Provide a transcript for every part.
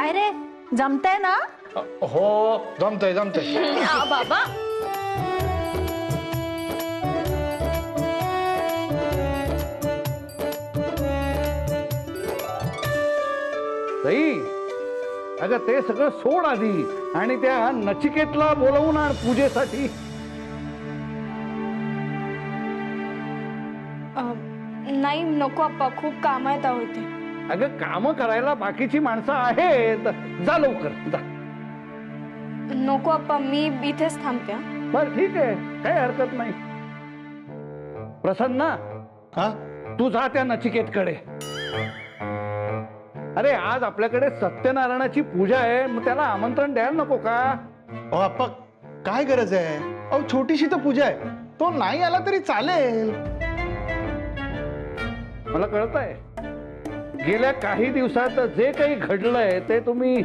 काय रे, जमतंय ना? हो जमतंय जमतंय. बाबा ताई, अगं ते सगळं सोड आधी आणि त्या नचिकेतला बोलवून आण पूजेसाठी. नाही नको आप्पा, खूप काम आहेत अहो इथे. अगं काम करायला बाकीची माणसं आहेत, जा लवकर जा. नको आप्पा, मी इथेच थांबते. बर ठीक आहे, काही हरकत नाही. प्रसन्न, हा तू जा त्या नचिकेतकडे. अरे आज आपल्याकडे सत्यनारायणाची पूजा आहे, मग त्याला आमंत्रण द्यायला नको का? अहो आप्पा, काय गरज आहे? अहो छोटीशी तर पूजा आहे, तो नाही आला तरी चालेल. मला कळतंय, गेल्या काही दिवसात जे काही घडलंय ते तुम्ही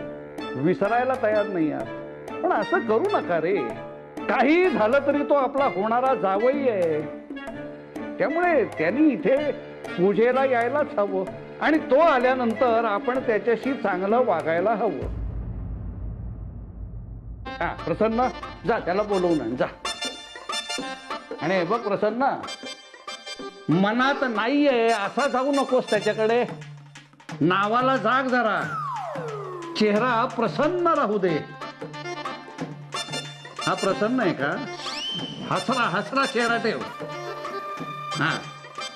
विसरायला तयार नाही आहात, पण असं करू नका रे. काही झालं तरी तो आपला होणारा जावई आहे, त्यामुळे त्यांनी इथे पूजेला यायलाच हवं आणि तो आल्यानंतर आपण त्याच्याशी चांगलं वागायला हवं. हा प्रसन्न, जा त्याला बोलवून आण जा. आणि बघ प्रसन्न, मनात नाहीये असा जाऊ नकोस त्याच्याकडे. नावाला जाग जरा, चेहरा प्रसन्न राहू दे. हा प्रसन्न आहे का? हसरा हसरा चेहरा ठेव. हा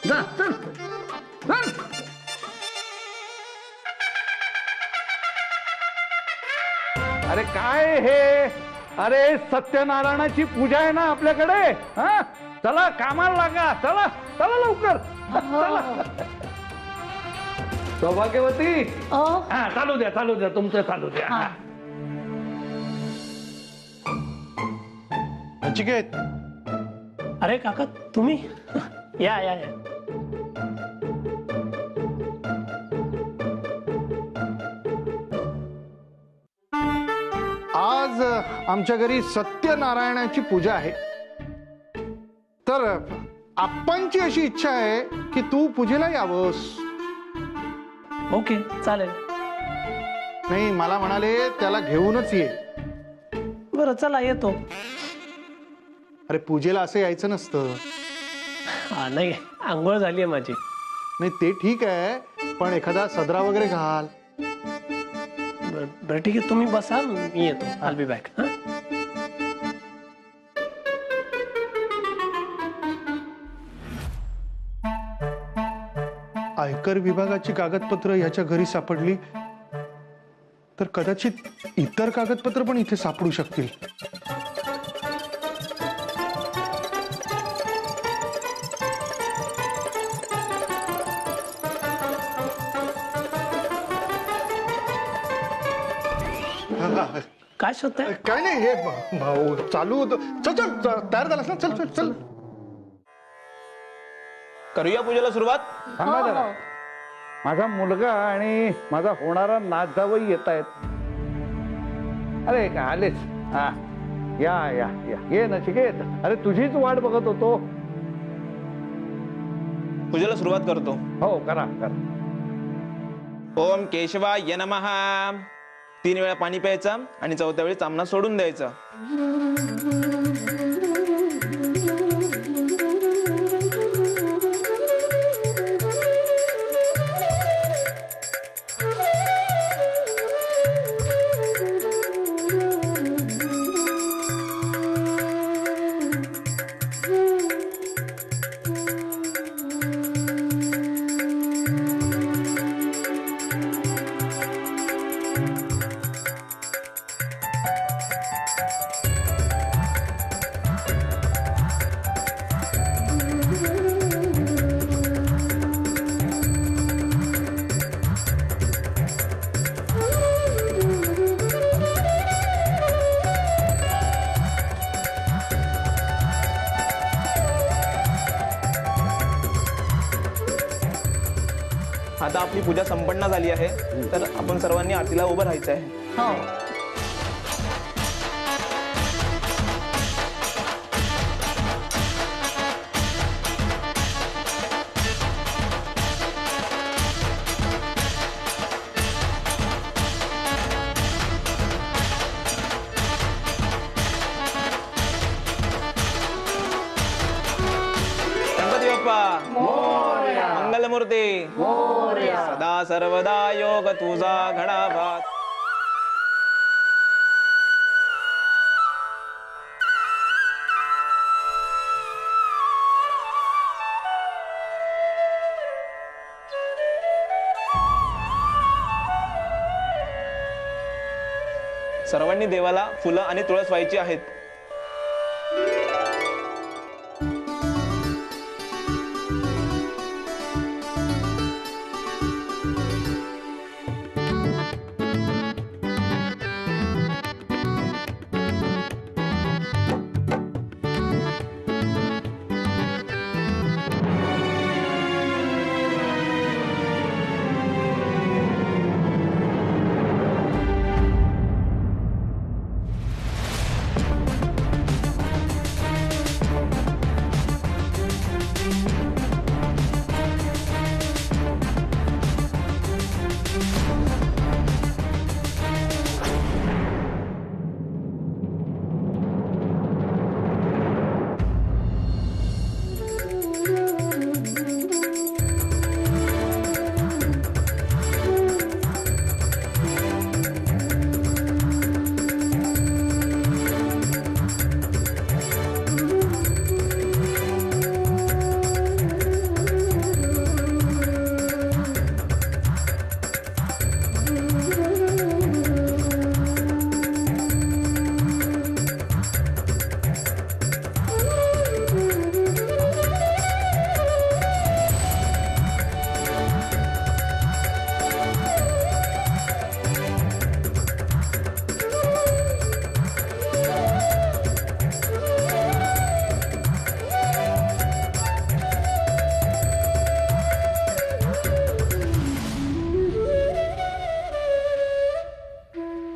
जा चल चल. अरे काय हे? अरे सत्यनारायणाची पूजा आहे ना आपल्याकडे. हा चला कामाला लागा, चला चला लवकर चला. सौभाग्यवती, हा चालू द्या तुमचं चालू द्या. हा. नचिकेत, अरे काका तुम्ही या या या. आज आमच्या घरी सत्यनारायणाची पूजा आहे, तर आप्पांची अशी इच्छा आहे की तू पूजेला यावंस. ओके चालेल. नाही, मला म्हणाले त्याला घेऊनच ये. बरं चला येतो. अरे पूजेला असं यायचं नसतं. हा नाही, आंघोळ झाली आहे माझी. नाही ते ठीक आहे, पण एखादा सदरा वगैरे घाल. बरं ठीक आहे, तुम्ही बसा, मी येतो. आल बी बॅक. हा आयकर विभागाची कागदपत्र ह्याच्या घरी सापडली तर कदाचित इतर कागदपत्र पण इथे सापडू शकतील. काय शोधताय? काय नाही, हे भाऊ चालू होतं. चल चल, तयार झालास ना? चल चल चल. करूया पूजेला सुरुवात. थांबा जरा, माझा मुलगा आणि माझा होणारा नातजावई येत आहेत. अरे का आलेच? हा या या या, ये नचिकेत. अरे तुझीच वाट बघत होतो. पूजेला सुरुवात करतो. हो करा करा. ओम केशवाय नमः. 3 वेळा पाणी प्यायचं आणि 4थ्या वेळी चामना सोडून द्यायचा. आता आपली पूजा संपन्न झाली आहे, तर आपण सर्वांनी आरतीला उभं राहायचं आहे. हो. बाप्पा मंगलमूर्ती सदा सर्वदा योग तुझा घडाभात. सर्वांनी देवाला फुलं आणि तुळस व्हायची आहेत.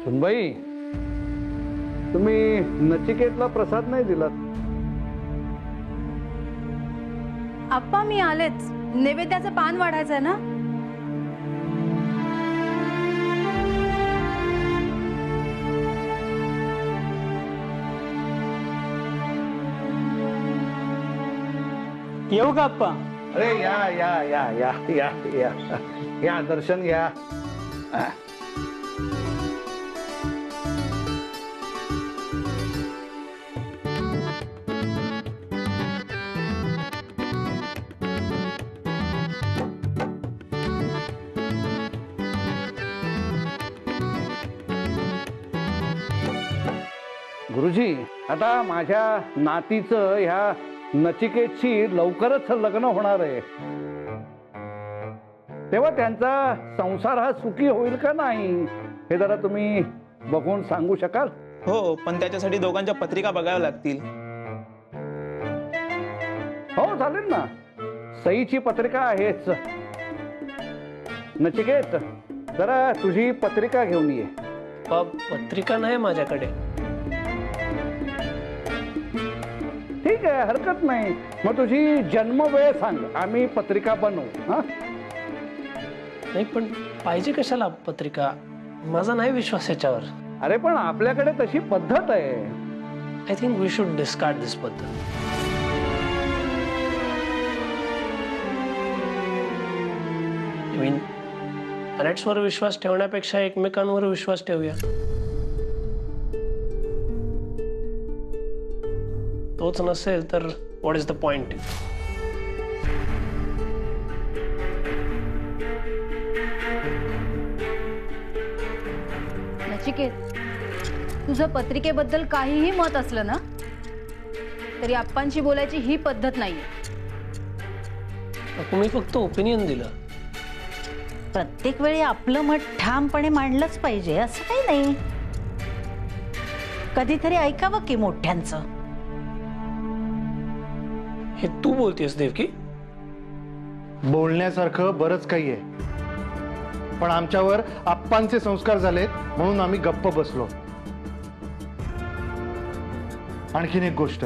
सुनबाई, तुम्ही नचिकेतला प्रसाद नाही दिलात. आप्पा मी आलेच. नैवेद्याचं पान वाढायचंय ना. येऊ का आप्पा? अरे या या या या या या या दर्शन घ्या. गुरुजी, आता माझ्या नातीचं ह्या नचिकेतशी लवकरच लग्न होणार आहे. तेव्हा त्यांचा संसार हा सुखी होईल का नाही हे जरा तुम्ही बघून सांगू शकाल? हो, पण त्याच्यासाठी दोघांच्या पत्रिका बघाव्या लागतील. हो चालेल ना, सईची पत्रिका आहेच. नचिकेत, जरा तुझी पत्रिका घेऊन ये. पत्रिका नाही माझ्याकडे. ठीक आहे, हरकत नाही. मग तुझी जन्म वेळ सांग, आम्ही पत्रिका बनवू. हा, नाही पण पाहिजे कशाला पत्रिका? माझा नाही विश्वास याच्यावर. अरे पण आपल्याकडे तशी पद्धत आहे. I think we should discard this पद्धत. आय मीन, प्लॅनेट्सवर विश्वास ठेवण्यापेक्षा एकमेकांवर विश्वास ठेवूया. तोच नसेल तर what is the point? Nachiket, तुझं पत्रिकेबद्दल काहीही मत असलं ना तरी आप्पांशी बोलायची ही पद्धत नाहीये. तुम्ही फक्त ओपिनियन दिलं. प्रत्येक वेळी आपलं मत ठामपणे मांडलंच पाहिजे असं काही नाही. कधीतरी ऐकावं की मोठ्यांचं. हे तू बोलतेस देवकी? बोलण्यासारखं बरंच काही आहे, पण आमच्यावर आप्पांचे संस्कार झालेत म्हणून आम्ही गप्प बसलो. आणखीन एक गोष्ट,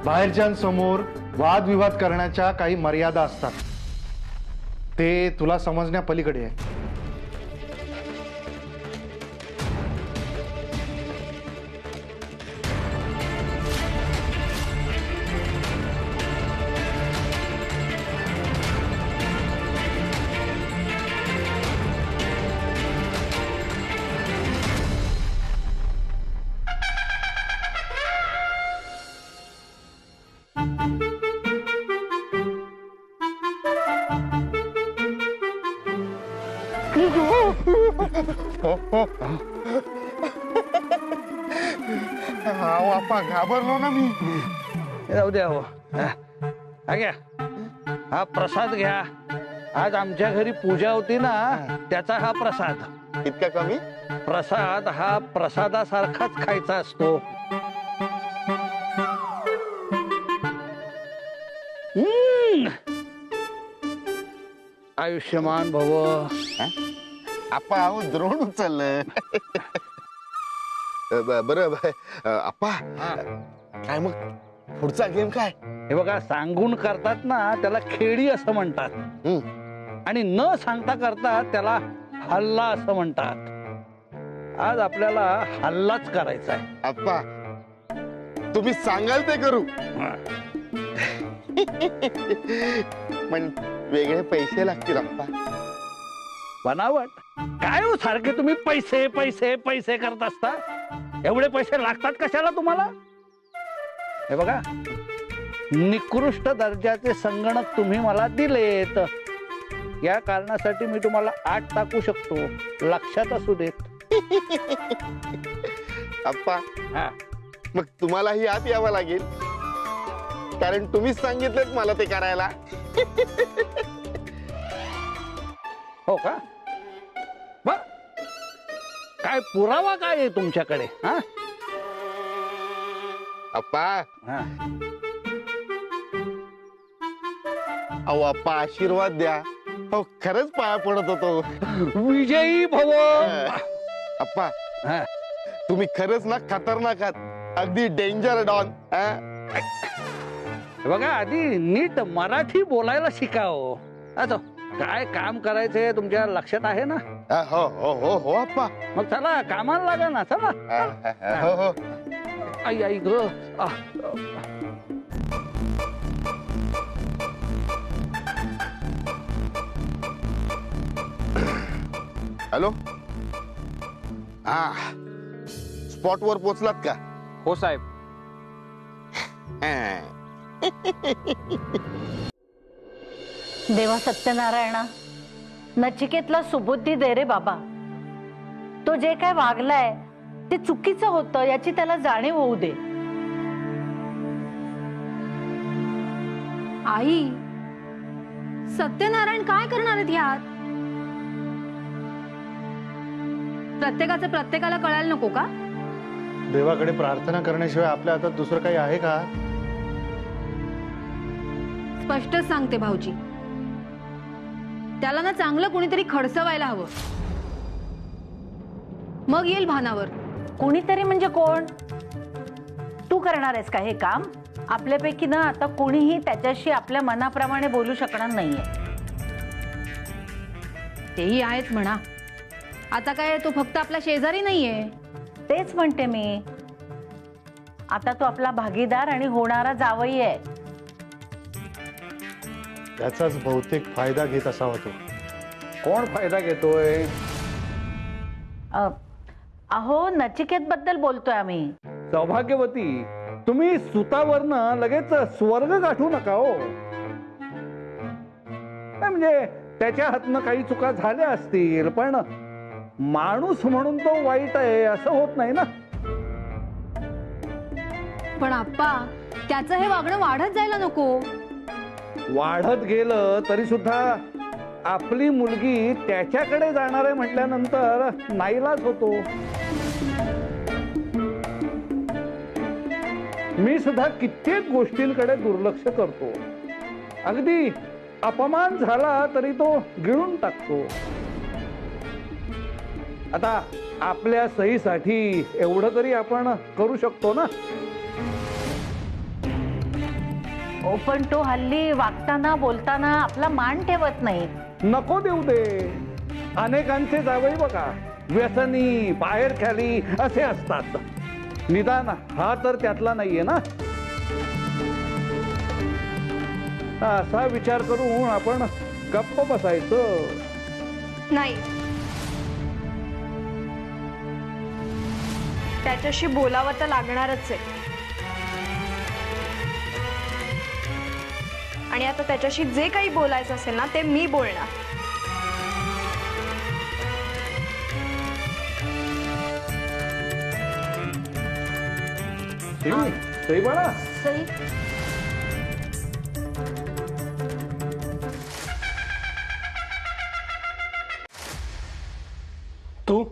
बाहेरच्यांसमोर वादविवाद करण्याच्या काही मर्यादा असतात. ते तुला समजण्या पलीकडे आहे. आप्पा घाबरलो ना मी. जाऊ द्या हो. हा घ्या, हा प्रसाद घ्या. आज आमच्या घरी पूजा होती ना, त्याचा हा प्रसाद. इतका कमी? प्रसाद हा प्रसादासारखाच खायचा असतो. आयुष्यमान भव. आप्पा अहो द्रोण उचललं. बरं आप्पा, काय मग पुढचा गेम काय? हे बघा, सांगून करतात ना त्याला खेळी असं म्हणतात, आणि न सांगता करतात त्याला हल्ला असं म्हणतात. आज आपल्याला हल्लाच करायचा आहे. आप्पा तुम्ही सांगाल ते करू. पण वेगळे पैसे लागतील आप्पा. बनावट काय हो, सारखे तुम्ही पैसे पैसे पैसे करत असता. एवढे पैसे लागतात कशाला तुम्हाला? हे बघा, निकृष्ट दर्जाचे संगणक तुम्ही मला दिलेत, या कारणासाठी मी तुम्हाला 8 टाकू शकतो. लक्षात असू देत. आप्पा हा, मग तुम्हालाही आत यावं लागेल, कारण तुम्हीच सांगितलं मला ते करायला. हो का? बर, काय पुरावा काय आहे तुमच्याकडे? हा आप्पा, हा. अहो आप्पा आशीर्वाद द्या. हो खरंच पाया पडत होतो. विजयी भव. आप्पा हा, तुम्ही खरंच ना खतरनाक आहात, अगदी डेंजर डॉन. हे बघा, आधी नीट मराठी बोलायला शिकाव. आता काय काम करायचंय तुमच्या लक्षात आहे ना? हो हो हो हो आप्पा. मग चला कामाला लागा ना. चला. हो हो. आई आई ग. हॅलो. हा, स्पॉट वर पोहोचलात का? हो साहेब. देवा सत्यनारायणा, नचिकेतला सुबुद्धी दे रे बाबा. तो जे काय वागलाय ते चुकीचं होतं याची त्याला जाणीव होऊ दे. आई, सत्यनारायण काय करणार आहेत ह्यात? प्रत्येकाचं प्रत्येकाला कळायला नको का? देवाकडे प्रार्थना करण्याशिवाय आपल्या हातात दुसरं काही आहे का? स्पष्टच सांगते भाऊजी, त्याला ना चांगलं कोणीतरी खडसवायला हवं, मग येईल भानावर. कोणीतरी म्हणजे कोण? तू करणार आहेस का हे काम? आपल्यापैकी ना आता कोणीही त्याच्याशी आपल्या मनाप्रमाणे बोलू शकणार नाहीये. तेही आहेत म्हणा. आता काय तो फक्त आपला शेजारी नाहीये. तेच म्हणते मी, आता तो आपला भागीदार आणि होणारा जावई आहे. त्याचाच बहुतेक फायदा घेत असावा तो. कोण फायदा घेतोय? अहो नचिकेत बद्दल बोलतोय आम्ही. सौभाग्यवती, तुम्ही सुतावरनं लगेच स्वर्ग गाठू नका हो. काय म्हणजे त्याच्या हातनं काही चुका झाल्या असतील, पण माणूस म्हणून तो वाईट आहे असं होत नाही ना. पण आप्पा, त्याचं हे वागणं वाढत जायला नको. वाढत गेलं तरी सुद्धा आपली मुलगी त्याच्याकडे जाणार आहे म्हटल्यानंतर नाईलाज होतो. मी सुद्धा कित्येक गोष्टींकडे दुर्लक्ष करतो. अगदी अपमान झाला तरी तो गिळून टाकतो. आता आपल्या सहीसाठी एवढं तरी आपण करू शकतो ना. पण तो हल्ली वागताना बोलताना आपला मान ठेवत नाही. नको देऊ दे. अनेकांचे जावई बघा, व्यसनी, बाहेर खाली असे असतात. निदान हा तर त्यातला नाहीये ना. असा विचार करून आपण गप्प बसायचं नाही. त्याच्याशी बोलावं तर लागणारच आहे. आणि आता त्याच्याशी जे काही बोलायचं असेल ना ते मी बोलणार. सई बाळा सई तू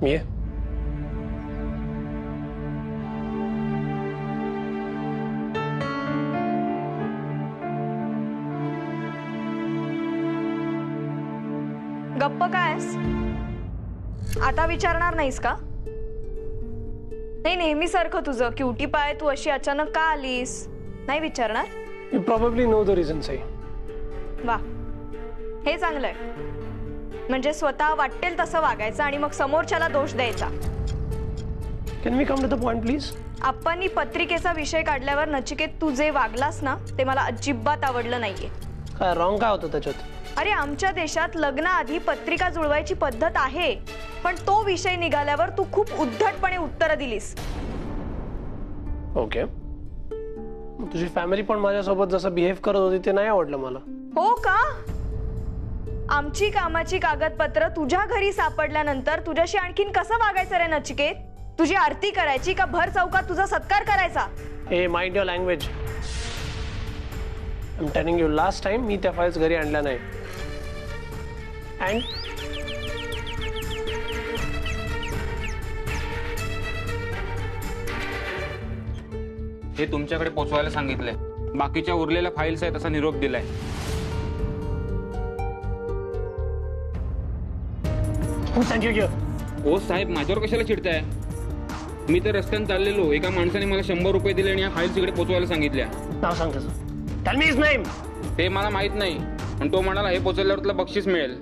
ये गप्प कायस? आता विचारणार नाहीस का? नाही, नेहमी सारखं तुझं क्युटी पाय, तू अशी अचानक का आलीस? नाही विचारणार? You probably know the reason Sai. वा, हे चांगलंय. म्हणजे स्वतः वाटेल तसं वागायचं आणि मग समोरच्याला दोष द्यायचा. Can we come to the point please? आप्पांनी पत्रिकेचा विषय काढल्यावर नचिकेत तू जे वागलास ना ते मला अजिबात आवडलं नाहीये. काय रॉंग काय होतं त्याच्यात? अरे, आमच्या देशात लग्नाआधी पत्रिका जुळवायची पद्धत आहे, पण तो विषय निघाल्यावर तू खूप उद्धटपणे उत्तरं दिलीस. ओके, तुझी फॅमिली पण माझ्यासोबत जसं बिहेव करत होती ते नाही आवडलं मला. हो का? आमची कामाची कागदपत्र तुझ्या घरी सापडल्यानंतर तुझ्याशी आणखीन कसं वागायचं रे नचिकेत? तुझी आरती करायची का भर चौकात तुझा सत्कार करायचा? Hey mind your language. I am telling you, last time मी त्या फाइल्स घरी आणल्या नाही. अँड हे तुमच्याकडे पोहोचवायला सांगितलंय. बाकीच्या उरलेल्या फाईल्स आहेत असा निरोप दिलाय. हो साहेब, माझ्यावर कशाला चिडताय? मी तर रस्त्याने चाललेलो, एका माणसाने मला 100 रुपये दिले आणि या फाईल्स इकडे पोहोचवायला सांगितल्या. नाव सांग त्याचं. Tell me his name. ते मला माहित नाही, पण तो म्हणाला हे पोहोचवल्यावर तुला बक्षीस मिळेल.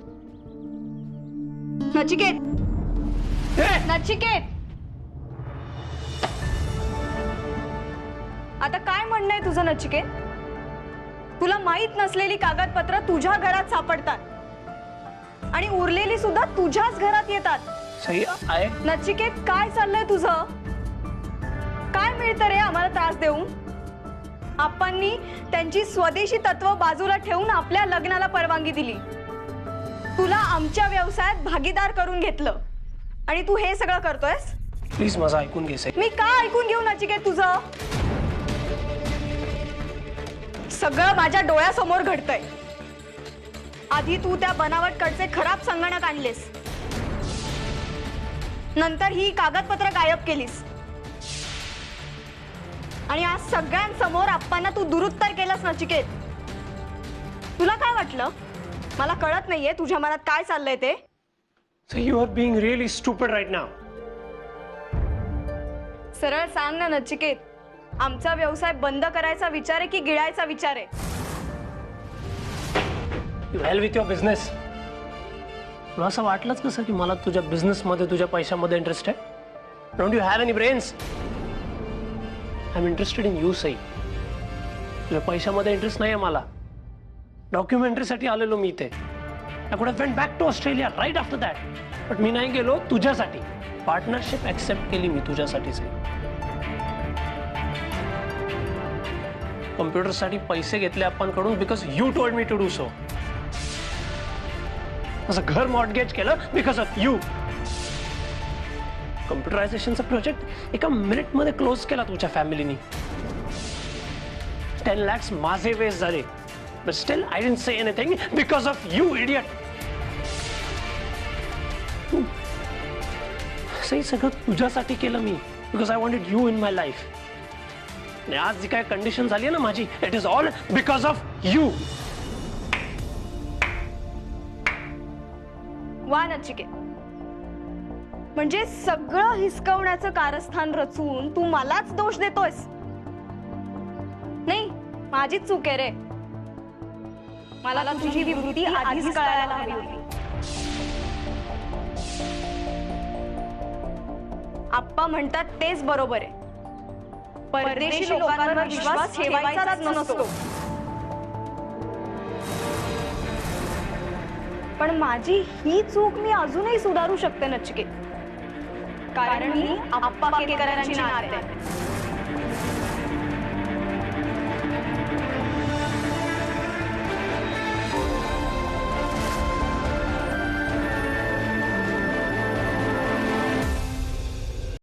नचिकेत, नचिकेत, आता काय म्हणणं आहे तुझं नचिकेत? तुला माहित नसलेली कागदपत्र तुझ्या घरात सापडतात आणि उरलेली सुद्धा तुझ्याच घरात येतात. सही आहे. नचिकेत, काय चाललंय तुझं? काय मिळतं रे आम्हाला त्रास देऊन? आप्पांनी त्यांची स्वदेशी तत्व बाजूला ठेवून आपल्या लग्नाला परवानगी दिली. तुला आमच्या व्यवसायात भागीदार करून घेतलं आणि तू हे सगळं करतोयस? प्लीज माझं ऐकून घे सई. मी का ऐकून घेऊ नचिकेत तुझं? सगळं माझ्या डोळ्यासमोर घडतंय. आधी तू त्या बनावटकडचे खराब संगणक आणलेस, नंतर ही कागदपत्र गायब केलीस आणि आज सगळ्यांसमोर आप्पांना तू दुरुत्तर केलंस. नचिकेत, तुला काय वाटलं मला कळत नाहीये तुझ्या मनात काय चाललंय ते? So you are being really stupid right now. सरळ सांग ना नचिकेत, आमचा व्यवसाय बंद करायचा विचार आहे की गिळायचा विचार आहे? You hell with your business. तुला असं वाटलंच कसं की मला तुझ्या बिझनेस मध्ये तुझ्या पैशामध्ये इंटरेस्ट आहे? Don't you have any brains? I'm interested in you, Sai. तुझ्या पैशामध्ये इंटरेस्ट नाही आहे मला. डॉक्युमेंटरीसाठी आलेलो मी इथे. I could have went back to Australia right after that. पण मी नाही गेलो तुझ्यासाठी. पार्टनरशिप ऍक्सेप्ट केली मी तुझ्यासाठी सई. कम्प्युटरसाठी पैसे घेतले आपणकडून because you told me to do so. माझं घर मॉर्टगेज केलं बिकॉज ऑफ यू. कम्प्युटरायझेशनचा प्रोजेक्ट एका मिनिटमध्ये क्लोज केला तुझ्या फॅमिलीनी. 10 lakhs माझे वेस्ट झाले. But still, I didn't say anything because of you, idiot. सही सगळं तुझ्यासाठी केलं मी because I wanted you in my life. आणि आज जी काय कंडिशन झाली आहे ना माझी, it is all because of you. वा नचिकेत, म्हणजे सगळं हिसकवण्याचं कारस्थान रचून तू मलाच दोष देतोयस? नाही, माझीच चूक आहे रे. मला तुझी वृत्ती आधीच कळायला हवी होती. आप्पा म्हणतात तेच बरोबर आहे. परदेशी लोकांवर विश्वास ठेवायचाच नसतो. पण माझी ही चूक मी अजूनही सुधारू शकते नचिकेत, कारण मी आप्पा केकरांची नात आहे.